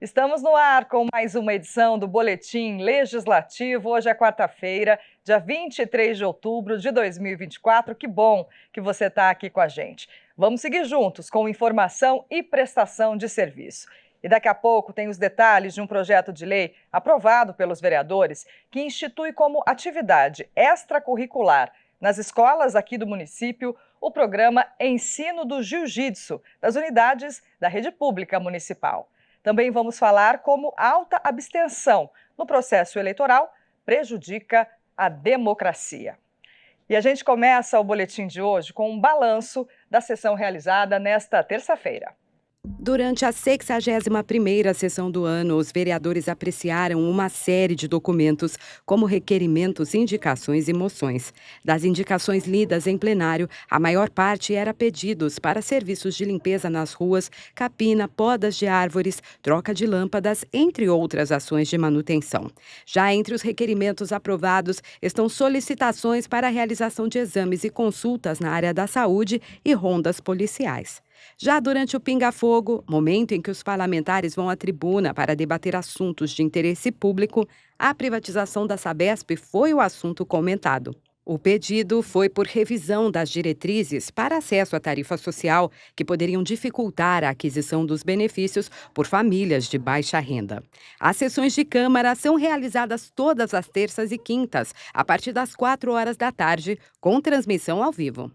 Estamos no ar com mais uma edição do Boletim Legislativo. Hoje é quarta-feira, dia 23 de outubro de 2024. Que bom que você está aqui com a gente. Vamos seguir juntos com informação e prestação de serviço. E daqui a pouco tem os detalhes de um projeto de lei aprovado pelos vereadores que institui como atividade extracurricular nas escolas aqui do município o programa Ensino do Jiu-Jitsu das unidades da rede pública municipal. Também vamos falar como alta abstenção no processo eleitoral prejudica a democracia. E a gente começa o boletim de hoje com um balanço da sessão realizada nesta terça-feira. Durante a 61ª sessão do ano, os vereadores apreciaram uma série de documentos, como requerimentos, indicações e moções. Das indicações lidas em plenário, a maior parte era pedidos para serviços de limpeza nas ruas, capina, podas de árvores, troca de lâmpadas, entre outras ações de manutenção. Já entre os requerimentos aprovados estão solicitações para a realização de exames e consultas na área da saúde e rondas policiais. Já durante o pinga-fogo, momento em que os parlamentares vão à tribuna para debater assuntos de interesse público, a privatização da Sabesp foi o assunto comentado. O pedido foi por revisão das diretrizes para acesso à tarifa social, que poderiam dificultar a aquisição dos benefícios por famílias de baixa renda. As sessões de Câmara são realizadas todas as terças e quintas, a partir das 4 horas da tarde, com transmissão ao vivo.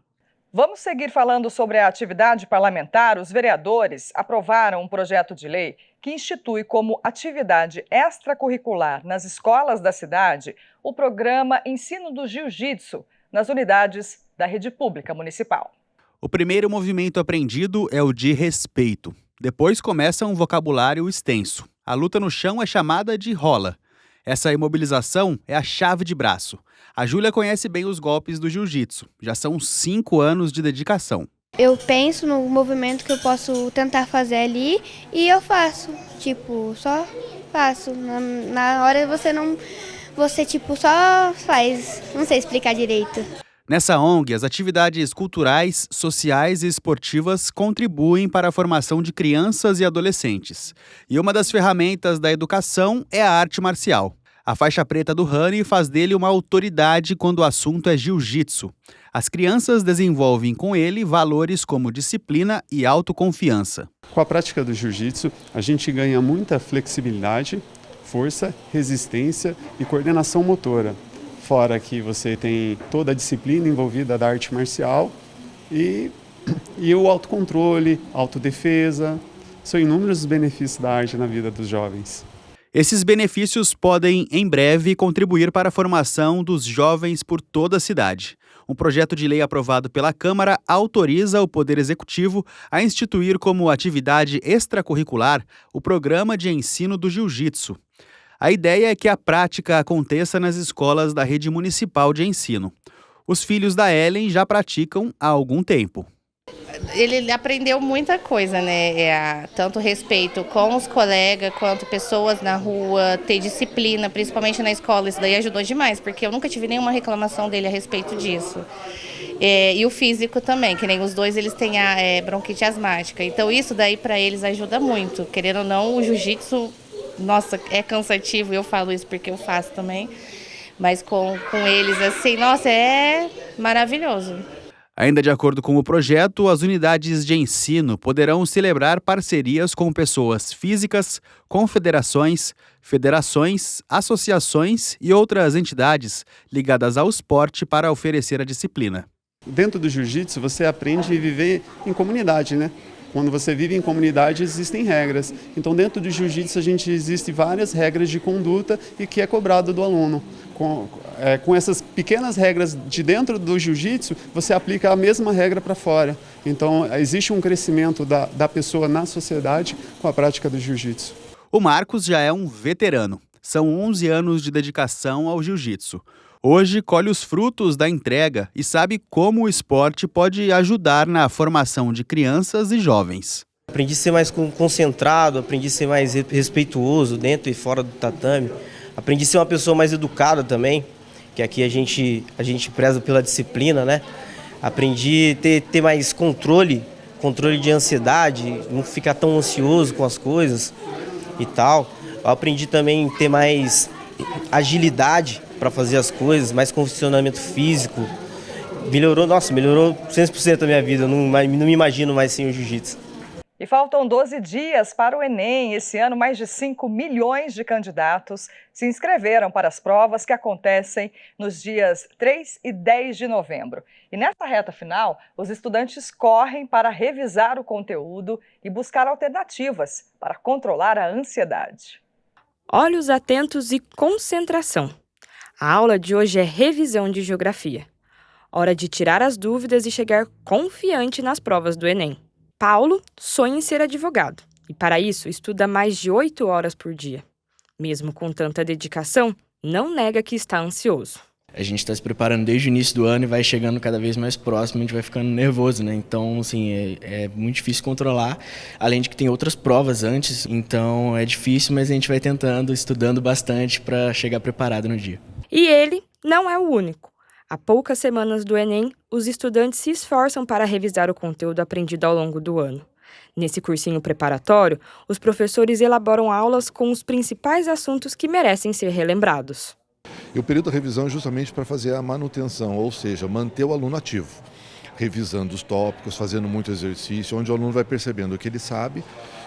Vamos seguir falando sobre a atividade parlamentar. Os vereadores aprovaram um projeto de lei que institui como atividade extracurricular nas escolas da cidade o programa Ensino do Jiu-Jitsu nas unidades da rede pública municipal. O primeiro movimento aprendido é o de respeito. Depois começa um vocabulário extenso. A luta no chão é chamada de rola. Essa imobilização é a chave de braço. A Júlia conhece bem os golpes do jiu-jitsu. Já são 5 anos de dedicação. Eu penso no movimento que eu posso tentar fazer ali e eu faço. Só faço. Na hora você só faz. Não sei explicar direito. Nessa ONG, as atividades culturais, sociais e esportivas contribuem para a formação de crianças e adolescentes. E uma das ferramentas da educação é a arte marcial. A faixa preta do Rani faz dele uma autoridade quando o assunto é jiu-jitsu. As crianças desenvolvem com ele valores como disciplina e autoconfiança. Com a prática do jiu-jitsu, a gente ganha muita flexibilidade, força, resistência e coordenação motora. Fora que você tem toda a disciplina envolvida da arte marcial e o autocontrole, autodefesa. São inúmeros os benefícios da arte na vida dos jovens. Esses benefícios podem, em breve, contribuir para a formação dos jovens por toda a cidade. Um projeto de lei aprovado pela Câmara autoriza o Poder Executivo a instituir como atividade extracurricular o programa de ensino do jiu-jitsu. A ideia é que a prática aconteça nas escolas da rede municipal de ensino. Os filhos da Ellen já praticam há algum tempo. Ele aprendeu muita coisa, né? Tanto respeito com os colegas, quanto pessoas na rua, ter disciplina, principalmente na escola. Isso daí ajudou demais, porque eu nunca tive nenhuma reclamação dele a respeito disso. E o físico também, que nem os dois, eles têm a bronquite asmática. Então isso daí para eles ajuda muito. Querendo ou não, o jiu-jitsu, nossa, é cansativo, eu falo isso porque eu faço também. Mas com eles, assim, nossa, é maravilhoso. Ainda de acordo com o projeto, as unidades de ensino poderão celebrar parcerias com pessoas físicas, confederações, federações, associações e outras entidades ligadas ao esporte para oferecer a disciplina. Dentro do jiu-jitsu, você aprende a viver em comunidade, né? Quando você vive em comunidade, existem regras. Então, dentro do jiu-jitsu, existem várias regras de conduta e que é cobrado do aluno. Com essas pequenas regras de dentro do jiu-jitsu, você aplica a mesma regra para fora. Então, existe um crescimento da pessoa na sociedade com a prática do jiu-jitsu. O Marcos já é um veterano. São 11 anos de dedicação ao jiu-jitsu. Hoje colhe os frutos da entrega e sabe como o esporte pode ajudar na formação de crianças e jovens. Aprendi a ser mais concentrado, aprendi a ser mais respeituoso dentro e fora do tatame. Aprendi a ser uma pessoa mais educada também, que aqui a gente preza pela disciplina, né? Aprendi a ter mais controle de ansiedade, não ficar tão ansioso com as coisas. e tal. Eu aprendi também a ter mais agilidade para fazer as coisas, mais condicionamento físico. Melhorou 100% a minha vida, eu não me imagino mais sem o jiu-jitsu. E faltam 12 dias para o Enem. Esse ano, mais de 5 milhões de candidatos se inscreveram para as provas que acontecem nos dias 3 e 10 de novembro. E nessa reta final, os estudantes correm para revisar o conteúdo e buscar alternativas para controlar a ansiedade. Olhos atentos e concentração. A aula de hoje é revisão de geografia. Hora de tirar as dúvidas e chegar confiante nas provas do Enem. Paulo sonha em ser advogado e, para isso, estuda mais de 8 horas por dia. Mesmo com tanta dedicação, não nega que está ansioso. A gente está se preparando desde o início do ano e vai chegando cada vez mais próximo, a gente vai ficando nervoso, né? Então, assim, é muito difícil controlar, além de que tem outras provas antes, então é difícil, mas a gente vai tentando, estudando bastante para chegar preparado no dia. E ele não é o único. Há poucas semanas do Enem, os estudantes se esforçam para revisar o conteúdo aprendido ao longo do ano. Nesse cursinho preparatório, os professores elaboram aulas com os principais assuntos que merecem ser relembrados. E o período da revisão é justamente para fazer a manutenção, ou seja, manter o aluno ativo, revisando os tópicos, fazendo muito exercício, onde o aluno vai percebendo o que ele sabe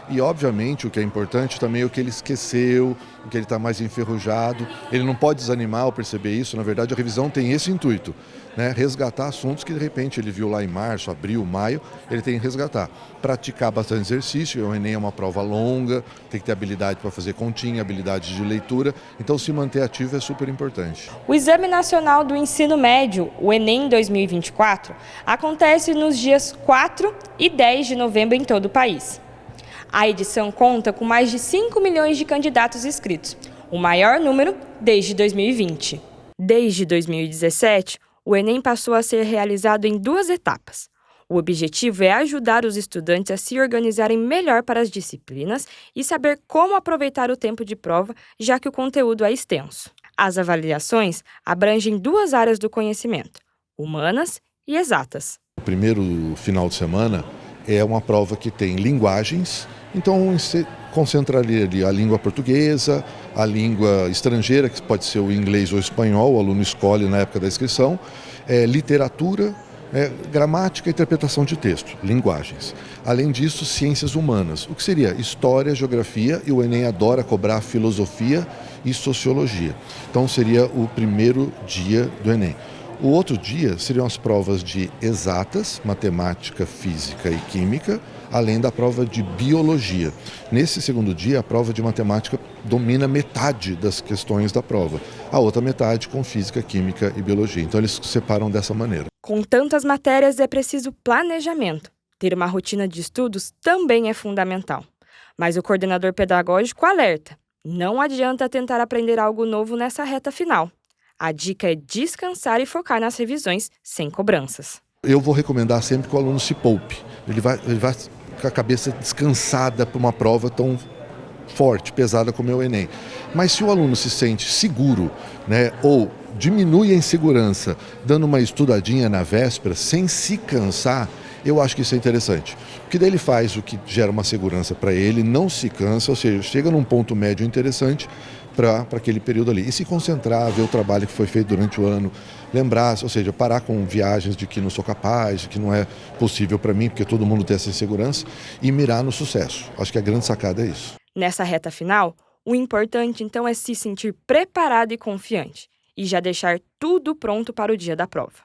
e, obviamente, o que é importante também é o que ele esqueceu, o que ele está mais enferrujado. Ele não pode desanimar ao perceber isso, na verdade a revisão tem esse intuito, né? Resgatar assuntos que de repente ele viu lá em março, abril, maio, ele tem que resgatar. Praticar bastante exercício, o Enem é uma prova longa, tem que ter habilidade para fazer continha, habilidade de leitura, então se manter ativo é super importante. O Exame Nacional do Ensino Médio, o Enem 2024, acontece nos dias 4 e 10 de novembro em todo o país. A edição conta com mais de 5 milhões de candidatos inscritos, o maior número desde 2020. Desde 2017, o Enem passou a ser realizado em 2 etapas. O objetivo é ajudar os estudantes a se organizarem melhor para as disciplinas e saber como aproveitar o tempo de prova, já que o conteúdo é extenso. As avaliações abrangem 2 áreas do conhecimento, humanas e exatas. O primeiro final de semana é uma prova que tem linguagens, então concentraria ali a língua portuguesa, a língua estrangeira, que pode ser o inglês ou o espanhol, o aluno escolhe na época da inscrição, literatura, gramática e interpretação de texto, linguagens. Além disso, ciências humanas, o que seria história, geografia, e o Enem adora cobrar filosofia e sociologia. Então seria o primeiro dia do Enem. O outro dia seriam as provas de exatas, matemática, física e química, além da prova de biologia. Nesse segundo dia, a prova de matemática domina metade das questões da prova, a outra metade com física, química e biologia. Então eles se separam dessa maneira. Com tantas matérias é preciso planejamento. Ter uma rotina de estudos também é fundamental. Mas o coordenador pedagógico alerta: não adianta tentar aprender algo novo nessa reta final. A dica é descansar e focar nas revisões sem cobranças. Eu vou recomendar sempre que o aluno se poupe. Ele vai com a cabeça descansada para uma prova tão forte, pesada como é o Enem. Mas se o aluno se sente seguro, né, ou diminui a insegurança dando uma estudadinha na véspera, sem se cansar, eu acho que isso é interessante. Porque daí ele faz o que gera uma segurança para ele, não se cansa, ou seja, chega num ponto médio interessante para aquele período ali. E se concentrar, ver o trabalho que foi feito durante o ano, lembrar, ou seja, parar com viagens de que não sou capaz, de que não é possível para mim, porque todo mundo tem essa insegurança, e mirar no sucesso. Acho que a grande sacada é isso. Nessa reta final, o importante então é se sentir preparado e confiante, e já deixar tudo pronto para o dia da prova.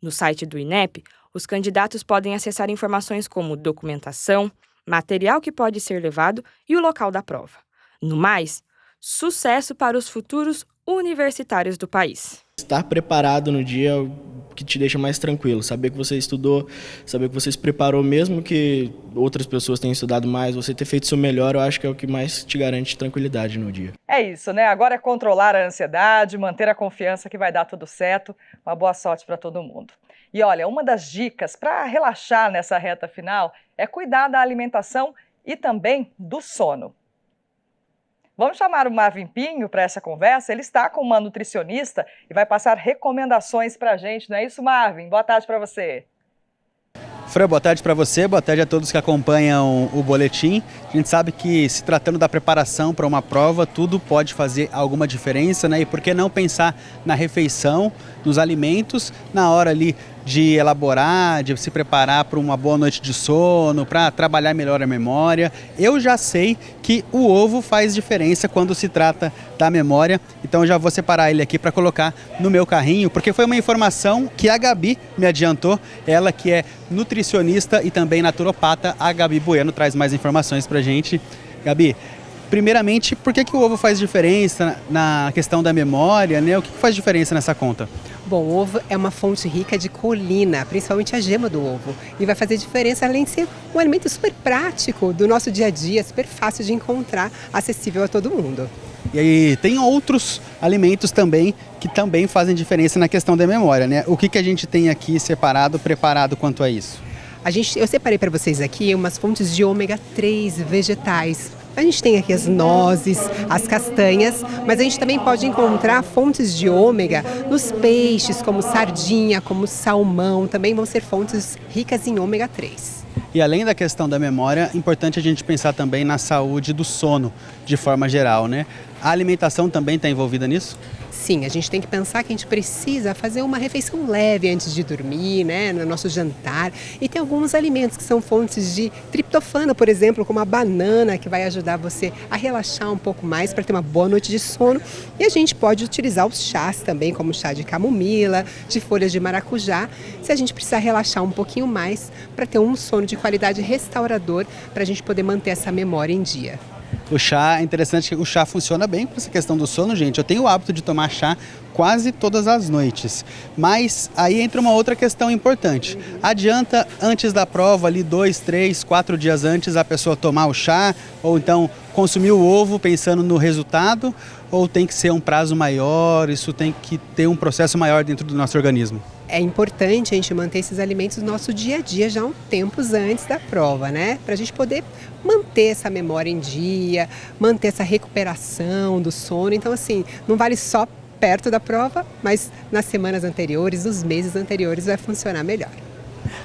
No site do INEP, os candidatos podem acessar informações como documentação, material que pode ser levado e o local da prova. No mais, sucesso para os futuros universitários do país. Estar preparado no dia é o que te deixa mais tranquilo. Saber que você estudou, saber que você se preparou, mesmo que outras pessoas tenham estudado mais, você ter feito o seu melhor, eu acho que é o que mais te garante tranquilidade no dia. É isso, né? Agora é controlar a ansiedade, manter a confiança que vai dar tudo certo. Uma boa sorte para todo mundo. E olha, uma das dicas para relaxar nessa reta final é cuidar da alimentação e também do sono. Vamos chamar o Marvin Pinho para essa conversa. Ele está com uma nutricionista e vai passar recomendações para a gente, não é isso, Marvin? Boa tarde para você. Fran, boa tarde para você, boa tarde a todos que acompanham o boletim. A gente sabe que, se tratando da preparação para uma prova, tudo pode fazer alguma diferença, né? E por que não pensar na refeição, nos alimentos, na hora ali de elaborar, de se preparar para uma boa noite de sono, para trabalhar melhor a memória. Eu já sei que o ovo faz diferença quando se trata da memória, então eu já vou separar ele aqui para colocar no meu carrinho, porque foi uma informação que a Gabi me adiantou, ela que é nutricionista e também naturopata. A Gabi Bueno traz mais informações para a gente. Gabi, primeiramente, por que o ovo faz diferença na questão da memória, né? O que faz diferença nessa conta? Bom, o ovo é uma fonte rica de colina, principalmente a gema do ovo. E vai fazer diferença, além de ser um alimento super prático do nosso dia a dia, super fácil de encontrar, acessível a todo mundo. E aí tem outros alimentos também que também fazem diferença na questão da memória, né? O que a gente tem aqui separado, preparado quanto a isso? Eu separei para vocês aqui umas fontes de ômega 3 vegetais. A gente tem aqui as nozes, as castanhas, mas a gente também pode encontrar fontes de ômega nos peixes, como sardinha, como salmão, também vão ser fontes ricas em ômega 3. E além da questão da memória, é importante a gente pensar também na saúde do sono, de forma geral, né? A alimentação também está envolvida nisso? Sim, a gente tem que pensar que a gente precisa fazer uma refeição leve antes de dormir, né, no nosso jantar. E tem alguns alimentos que são fontes de triptofano, por exemplo, como a banana, que vai ajudar você a relaxar um pouco mais para ter uma boa noite de sono. E a gente pode utilizar os chás também, como chá de camomila, de folhas de maracujá, se a gente precisar relaxar um pouquinho mais para ter um sono de qualidade restaurador, para a gente poder manter essa memória em dia. O chá, é interessante que o chá funciona bem para essa questão do sono, gente. Eu tenho o hábito de tomar chá quase todas as noites. Mas aí entra uma outra questão importante. Adianta, antes da prova, ali 2, 3, 4 dias antes, a pessoa tomar o chá? Ou então consumir o ovo pensando no resultado? Ou tem que ser um prazo maior? Isso tem que ter um processo maior dentro do nosso organismo? É importante a gente manter esses alimentos no nosso dia a dia já um tempos antes da prova, né? Para a gente poder manter essa memória em dia, manter essa recuperação do sono. Então, assim, não vale só perto da prova, mas nas semanas anteriores, nos meses anteriores vai funcionar melhor.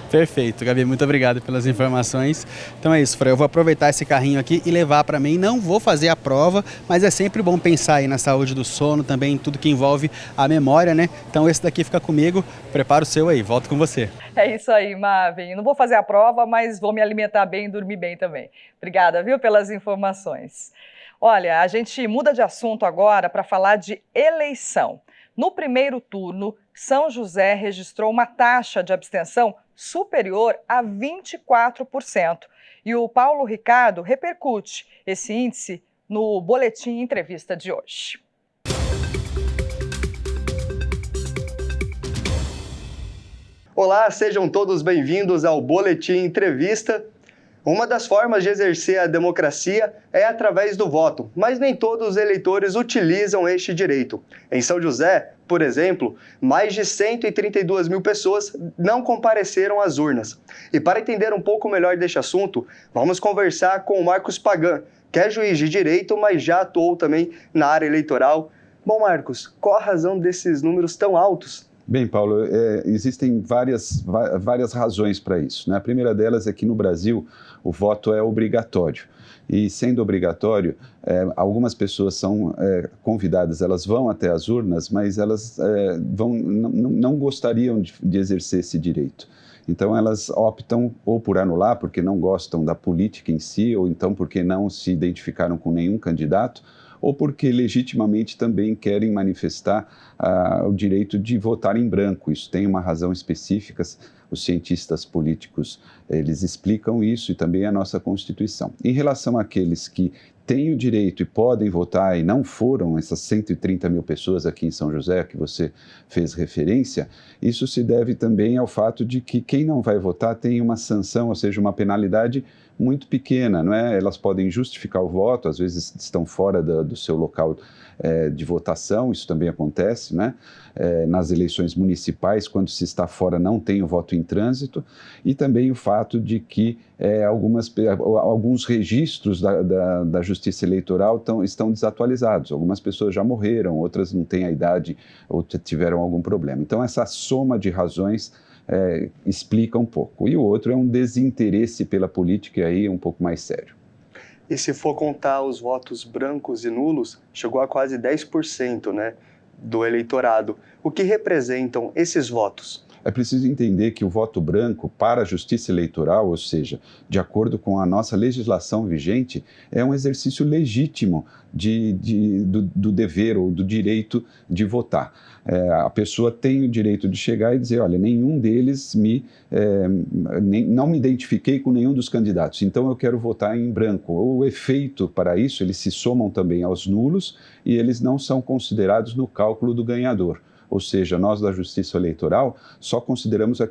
Perfeito, Gabi, muito obrigado pelas informações. Então é isso, Fran, eu vou aproveitar esse carrinho aqui e levar para mim. Não vou fazer a prova, mas é sempre bom pensar aí na saúde do sono, também em tudo que envolve a memória, né? Então esse daqui fica comigo, prepara o seu aí, volto com você. É isso aí, Marvin. Não vou fazer a prova, mas vou me alimentar bem e dormir bem também. Obrigada, viu, pelas informações. Olha, a gente muda de assunto agora para falar de eleição. No primeiro turno, São José registrou uma taxa de abstenção superior a 24%. E o Paulo Ricardo repercute esse índice no Boletim Entrevista de hoje. Olá, sejam todos bem-vindos ao Boletim Entrevista. Uma das formas de exercer a democracia é através do voto, mas nem todos os eleitores utilizam este direito. Em São José, por exemplo, mais de 132 mil pessoas não compareceram às urnas. E para entender um pouco melhor deste assunto, vamos conversar com o Marcos Pagan, que é juiz de direito, mas já atuou também na área eleitoral. Bom, Marcos, qual a razão desses números tão altos? Bem, Paulo, existem várias razões para isso, né? A primeira delas é que no Brasil o voto é obrigatório. E sendo obrigatório, algumas pessoas são convidadas, elas vão até as urnas, mas elas não gostariam de exercer esse direito. Então elas optam ou por anular, porque não gostam da política em si, ou então porque não se identificaram com nenhum candidato, ou porque legitimamente também querem manifestar o direito de votar em branco. Isso tem uma razão específica, os cientistas políticos eles explicam isso e também a nossa Constituição. Em relação àqueles que têm o direito e podem votar e não foram essas 130 mil pessoas aqui em São José que você fez referência, isso se deve também ao fato de que quem não vai votar tem uma sanção, ou seja, uma penalidade muito pequena, não é? Elas podem justificar o voto, às vezes estão fora do seu local de votação, isso também acontece, né? Nas eleições municipais, quando se está fora, não tem o voto em trânsito, e também o fato de que alguns registros da Justiça Eleitoral estão desatualizados. Algumas pessoas já morreram, outras não têm a idade ou tiveram algum problema. Então, essa soma de razões explica um pouco. E o outro é um desinteresse pela política, e aí é um pouco mais sério. E se for contar os votos brancos e nulos, chegou a quase 10%, né, do eleitorado. O que representam esses votos? É preciso entender que o voto branco para a justiça eleitoral, ou seja, de acordo com a nossa legislação vigente, é um exercício legítimo do dever ou do direito de votar. A pessoa tem o direito de chegar e dizer, olha, nenhum deles não me identifiquei com nenhum dos candidatos, então eu quero votar em branco. O efeito para isso, eles se somam também aos nulos e eles não são considerados no cálculo do ganhador. Ou seja, nós da Justiça Eleitoral só consideramos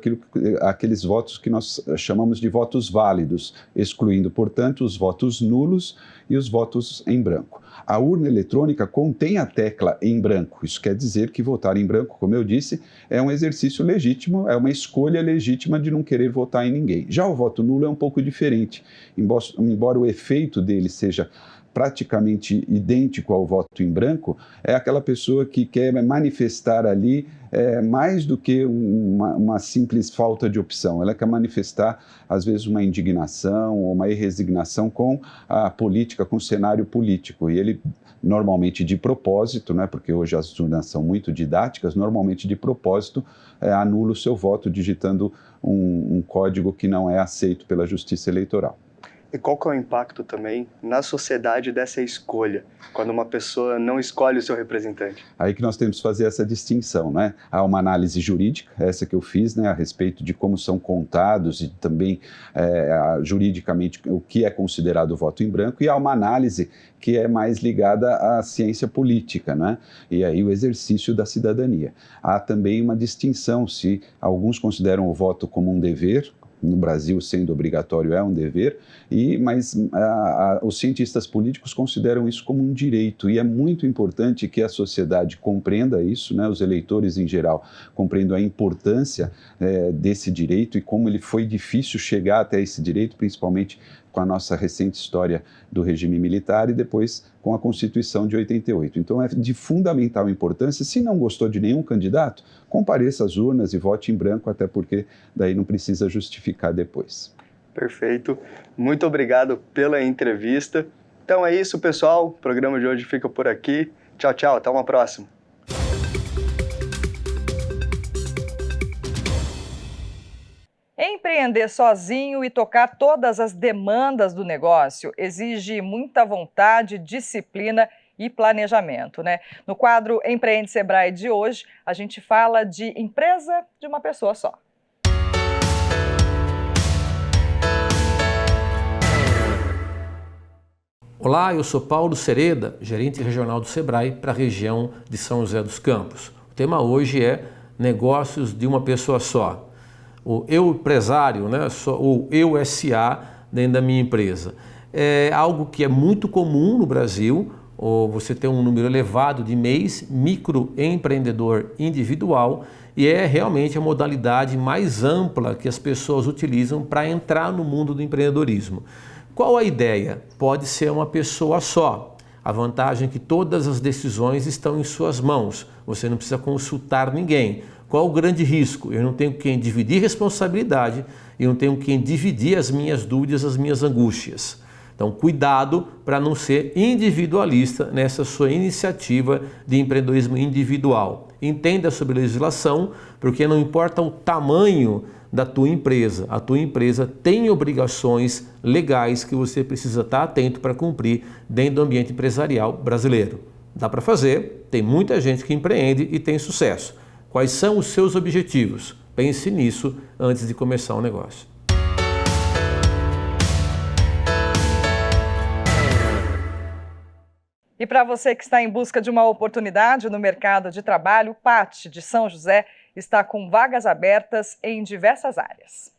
aqueles votos que nós chamamos de votos válidos, excluindo, portanto, os votos nulos e os votos em branco. A urna eletrônica contém a tecla em branco. Isso quer dizer que votar em branco, como eu disse, é um exercício legítimo, é uma escolha legítima de não querer votar em ninguém. Já o voto nulo é um pouco diferente, embora o efeito dele seja praticamente idêntico ao voto em branco, é aquela pessoa que quer manifestar ali mais do que uma simples falta de opção. Ela quer manifestar, às vezes, uma indignação ou uma resignação com a política, com o cenário político. E ele, normalmente de propósito, né, porque hoje as urnas são muito didáticas, normalmente de propósito, anula o seu voto digitando um código que não é aceito pela Justiça Eleitoral. E qual que é o impacto também na sociedade dessa escolha, quando uma pessoa não escolhe o seu representante? Aí que nós temos que fazer essa distinção, né? Há uma análise jurídica, essa que eu fiz, né, a respeito de como são contados e também juridicamente o que é considerado voto em branco, e há uma análise que é mais ligada à ciência política, né? E aí o exercício da cidadania. Há também uma distinção, se alguns consideram o voto como um dever. No Brasil, sendo obrigatório, é um dever, mas os cientistas políticos consideram isso como um direito, e é muito importante que a sociedade compreenda isso, né? Os eleitores em geral compreendam a importância desse direito e como ele foi difícil chegar até esse direito, principalmente com a nossa recente história do regime militar e depois com a Constituição de 88. Então é de fundamental importância, se não gostou de nenhum candidato, compareça às urnas e vote em branco, até porque daí não precisa justificar depois. Perfeito. Muito obrigado pela entrevista. Então é isso, pessoal. O programa de hoje fica por aqui. Tchau, tchau. Até uma próxima. Empreender sozinho e tocar todas as demandas do negócio exige muita vontade, disciplina e planejamento, né? No quadro Empreende Sebrae de hoje, a gente fala de empresa de uma pessoa só. Olá, eu sou Paulo Sereda, gerente regional do Sebrae para a região de São José dos Campos. O tema hoje é negócios de uma pessoa só. O eu empresário, né, ou eu SA dentro da minha empresa. É algo que é muito comum no Brasil, ou você tem um número elevado de MEIs, microempreendedor individual, e é realmente a modalidade mais ampla que as pessoas utilizam para entrar no mundo do empreendedorismo. Qual a ideia? Pode ser uma pessoa só. A vantagem é que todas as decisões estão em suas mãos, você não precisa consultar ninguém. Qual o grande risco? Eu não tenho quem dividir responsabilidade, eu não tenho quem dividir as minhas dúvidas, as minhas angústias. Então, cuidado para não ser individualista nessa sua iniciativa de empreendedorismo individual. Entenda sobre legislação, porque não importa o tamanho da tua empresa, a tua empresa tem obrigações legais que você precisa estar atento para cumprir dentro do ambiente empresarial brasileiro. Dá para fazer, tem muita gente que empreende e tem sucesso. Quais são os seus objetivos? Pense nisso antes de começar um negócio. E para você que está em busca de uma oportunidade no mercado de trabalho, o PAT de São José está com vagas abertas em diversas áreas.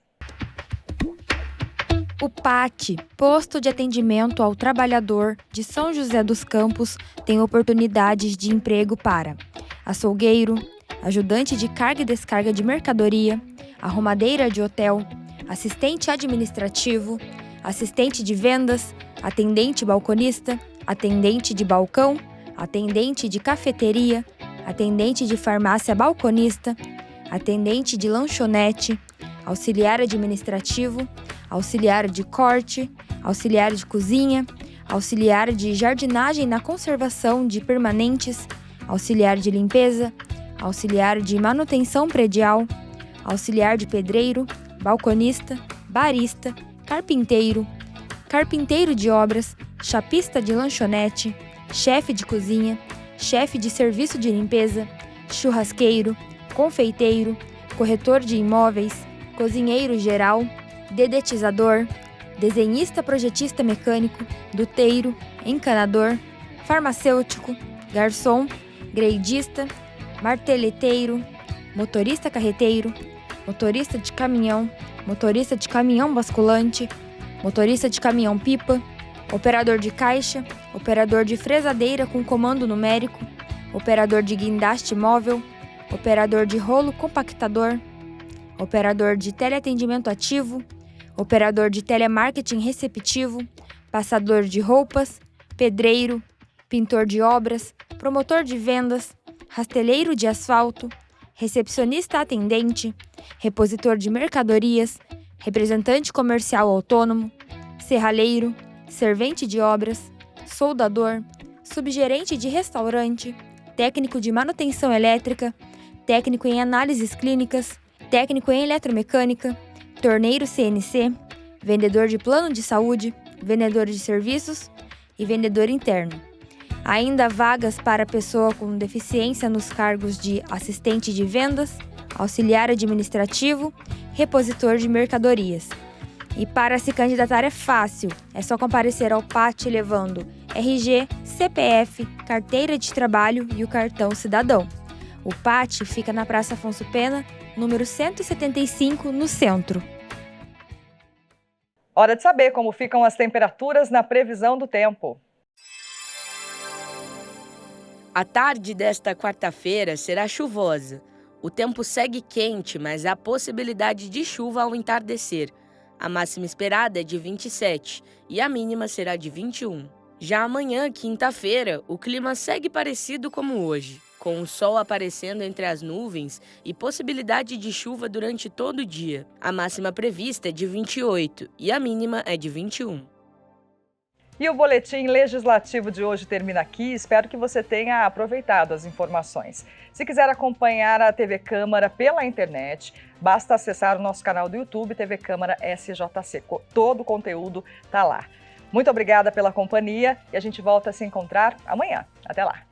O PAT, Posto de Atendimento ao Trabalhador de São José dos Campos, tem oportunidades de emprego para açougueiro, ajudante de carga e descarga de mercadoria, arrumadeira de hotel, assistente administrativo, assistente de vendas, atendente balconista, atendente de balcão, atendente de cafeteria, atendente de farmácia balconista, atendente de lanchonete, auxiliar administrativo, auxiliar de corte, auxiliar de cozinha, auxiliar de jardinagem na conservação de permanentes, auxiliar de limpeza, auxiliar de manutenção predial, auxiliar de pedreiro, balconista, barista, carpinteiro, carpinteiro de obras, chapista de lanchonete, chefe de cozinha, chefe de serviço de limpeza, churrasqueiro, confeiteiro, corretor de imóveis, cozinheiro geral, dedetizador, desenhista projetista mecânico, duteiro, encanador, farmacêutico, garçom, greidista, marteleteiro, motorista carreteiro, motorista de caminhão basculante, motorista de caminhão-pipa, operador de caixa, operador de fresadeira com comando numérico, operador de guindaste móvel, operador de rolo compactador, operador de teleatendimento ativo, operador de telemarketing receptivo, passador de roupas, pedreiro, pintor de obras, promotor de vendas, rasteleiro de asfalto, recepcionista atendente, repositor de mercadorias, representante comercial autônomo, serralheiro, servente de obras, soldador, subgerente de restaurante, técnico de manutenção elétrica, técnico em análises clínicas, técnico em eletromecânica, torneiro CNC, vendedor de plano de saúde, vendedor de serviços e vendedor interno. Ainda há vagas para pessoa com deficiência nos cargos de assistente de vendas, auxiliar administrativo, repositor de mercadorias. E para se candidatar é fácil, é só comparecer ao PAT levando RG, CPF, carteira de trabalho e o cartão cidadão. O PAT fica na Praça Afonso Pena, número 175, no centro. Hora de saber como ficam as temperaturas na previsão do tempo. A tarde desta quarta-feira será chuvosa. O tempo segue quente, mas há possibilidade de chuva ao entardecer. A máxima esperada é de 27 e a mínima será de 21. Já amanhã, quinta-feira, o clima segue parecido como hoje, com o sol aparecendo entre as nuvens e possibilidade de chuva durante todo o dia. A máxima prevista é de 28 e a mínima é de 21. E o Boletim Legislativo de hoje termina aqui. Espero que você tenha aproveitado as informações. Se quiser acompanhar a TV Câmara pela internet, basta acessar o nosso canal do YouTube, TV Câmara SJC. Todo o conteúdo está lá. Muito obrigada pela companhia e a gente volta a se encontrar amanhã. Até lá!